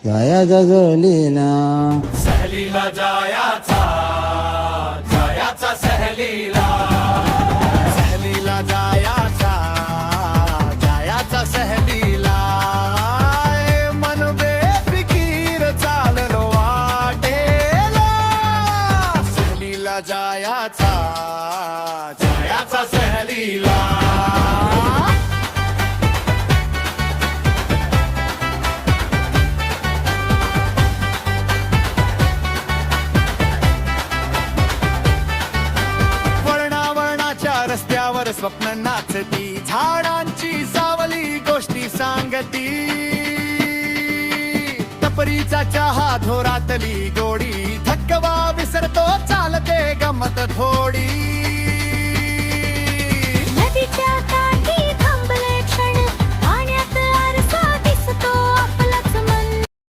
जाया जगलीला सहलीला जायाचा जायाचा सहलीला सहलीला जायाचा जायाचा सहलीला मन बेफिकीर चाललो वाटेला सहलीला जायाचा जायाचा सहलीला रस्त्यावर स्वप्न नाचती झाडांची सावली गोष्टी सांगती टपरीचा चहा धोरातली गोडी थकवा विसरतो चालते गमत थोडी नदीच्या